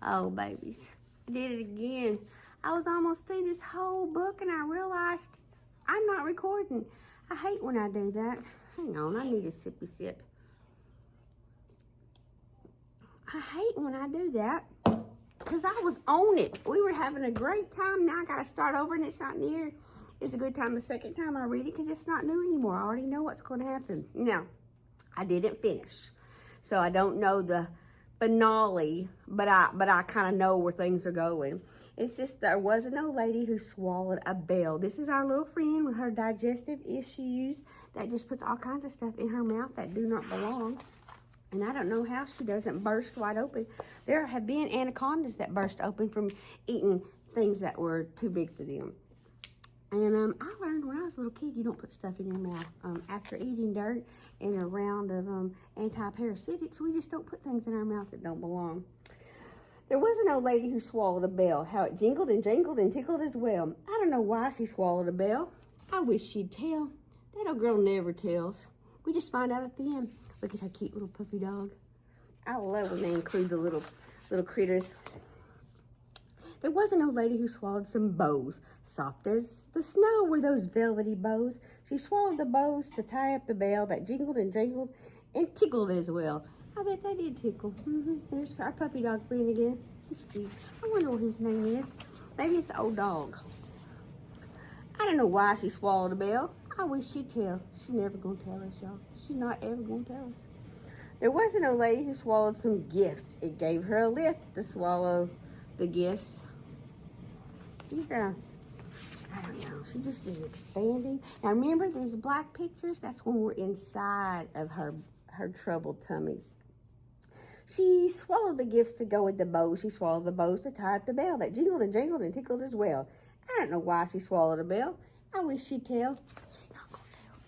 Oh, babies. I did it again. I was almost through this whole book and I realized I'm not recording. I hate when I do that. Hang on, I need a sippy sip. I hate when I do that because I was on it. We were having a great time. Now I got to start over and it's not near. It's a good time the second time I read it because it's not new anymore. I already know what's going to happen. Now, I didn't finish. So I don't know the finale, but I kind of know where things are going. It's just there was an old lady who swallowed a bell. This is our little friend with her digestive issues that just puts all kinds of stuff in her mouth that do not belong. And I don't know how she doesn't burst wide open. There have been anacondas that burst open from eating things that were too big for them. And I learned when I was a little kid, you don't put stuff in your mouth. After eating dirt and a round of anti-parasitics, we just don't put things in our mouth that don't belong. There was an old lady who swallowed a bell. How it jingled and jangled and tickled as well. I don't know why she swallowed a bell. I wish she'd tell. That old girl never tells. We just find out at the end. Look at her cute little puppy dog. I love when they include the little critters. There was an old lady who swallowed some bows. Soft as the snow were those velvety bows. She swallowed the bows to tie up the bell that jingled and jangled and tickled as well. I bet they did tickle. There's our puppy dog friend again. He's cute. I wonder what his name is. Maybe it's Old Dog. I don't know why she swallowed a bell. I wish she'd tell. She's never going to tell us, y'all. She's not ever going to tell us. There was an old lady who swallowed some gifts. It gave her a lift to swallow the gifts. She's I don't know, she just is expanding. Now remember these black pictures? That's when we're inside of her troubled tummies. She swallowed the gifts to go with the bows. She swallowed the bows to tie up the bell that jingled and jangled and tickled as well. I don't know why she swallowed a bell. I wish she'd tell. She's not gonna tell.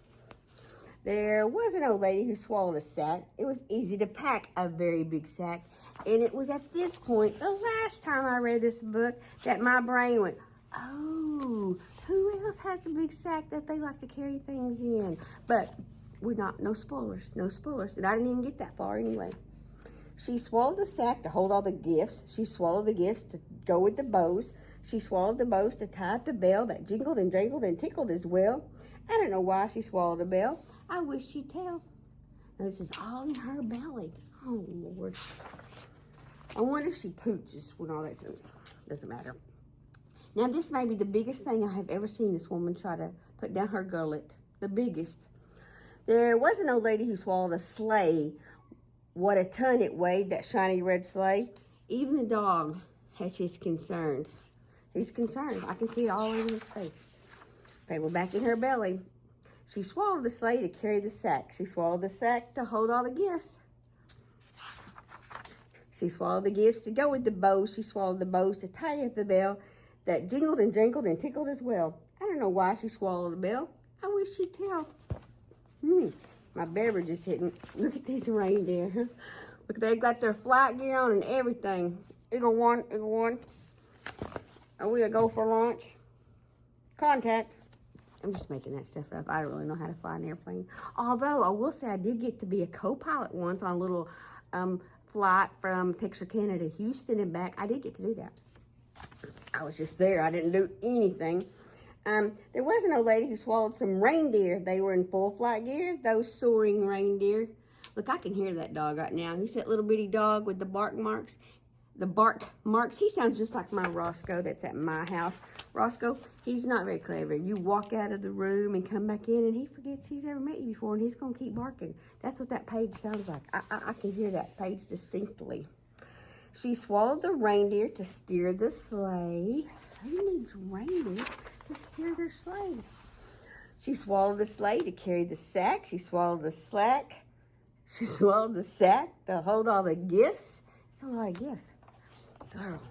There was an old lady who swallowed a sack. It was easy to pack a very big sack. And it was at this point, the last time I read this book, that my brain went, oh, who else has a big sack that they like to carry things in? But no spoilers. And I didn't even get that far anyway. She swallowed the sack to hold all the gifts. She swallowed the gifts to go with the bows. She swallowed the bows to tie up the bell that jingled and jangled and tickled as well. I don't know why she swallowed a bell. I wish she'd tell. Now this is all in her belly. Oh, Lord. I wonder if she pooches when all that doesn't matter. Now, this may be the biggest thing I have ever seen this woman try to put down her gullet. The biggest. There was an old lady who swallowed a sleigh. What a ton it weighed, that shiny red sleigh. Even the dog has his concern. He's concerned. I can see it all over his face. Okay, we're back in her belly. She swallowed the sleigh to carry the sack. She swallowed the sack to hold all the gifts. She swallowed the gifts to go with the bows. She swallowed the bows to tie up the bell that jingled and jangled and tickled as well. I don't know why she swallowed a bell. I wish she'd tell. My beverage is hitting. Look at these reindeer. Look, they've got their flight gear on and everything. Eagle one. Are we gonna go for lunch? Contact. I'm just making that stuff up. I don't really know how to fly an airplane. Although, I will say I did get to be a co-pilot once on a little flight from Texarkana to Houston and back. I did get to do that. I was just there. I didn't do anything. There was an old lady who swallowed some reindeer. They were in full flight gear, those soaring reindeer. Look, I can hear that dog right now. He's that little bitty dog with the bark marks. He sounds just like my Roscoe that's at my house. Roscoe, he's not very clever. You walk out of the room and come back in and he forgets he's ever met you before and he's going to keep barking. That's what that page sounds like. I can hear that page distinctly. She swallowed the reindeer to steer the sleigh. Who needs reindeer to steer their sleigh? She swallowed the sleigh to carry the sack. She swallowed the sack. She swallowed the sack to hold all the gifts. It's a lot of gifts. Girl,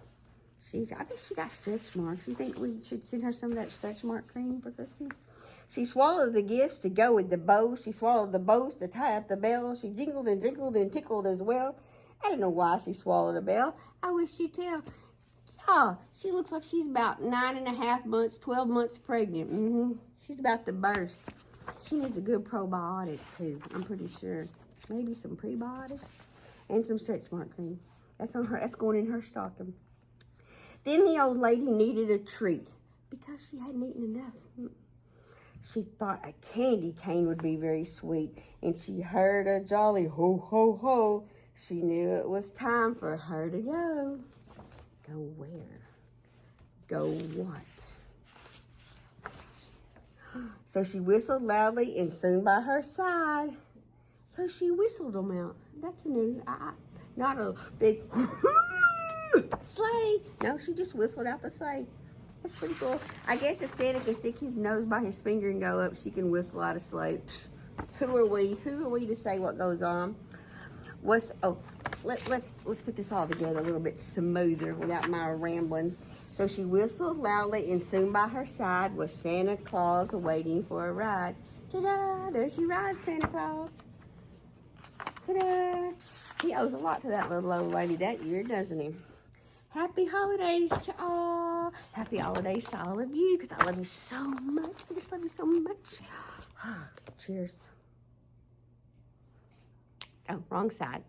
I bet she got stretch marks. You think we should send her some of that stretch mark cream for Christmas? She swallowed the gifts to go with the bows. She swallowed the bows to tie up the bell. She jingled and jingled and tickled as well. I don't know why she swallowed a bell. I wish she'd tell. Yeah, she looks like she's about 9.5 months, 12 months pregnant. She's about to burst. She needs a good probiotic too, I'm pretty sure. Maybe some prebiotics and some stretch mark cream. That's on her. That's going in her stocking. Then the old lady needed a treat because she hadn't eaten enough. She thought a candy cane would be very sweet, and she heard a jolly ho, ho, ho. She knew it was time for her to go. Go where? Go what? So she whistled loudly, and soon by her side. So she whistled them out. That's a new, not a big sleigh. No, she just whistled out the sleigh. That's pretty cool. I guess if Santa can stick his nose by his finger and go up, she can whistle out a sleigh. Who are we? Who are we to say what goes on? Let's put this all together a little bit smoother without my rambling. So she whistled loudly, and soon by her side was Santa Claus waiting for a ride. Ta-da! There she rides, Santa Claus. Ta-da! He owes a lot to that little old lady that year, doesn't he? Happy holidays to all. Happy holidays to all of you, because I love you so much. I just love you so much. Cheers. Oh, wrong side.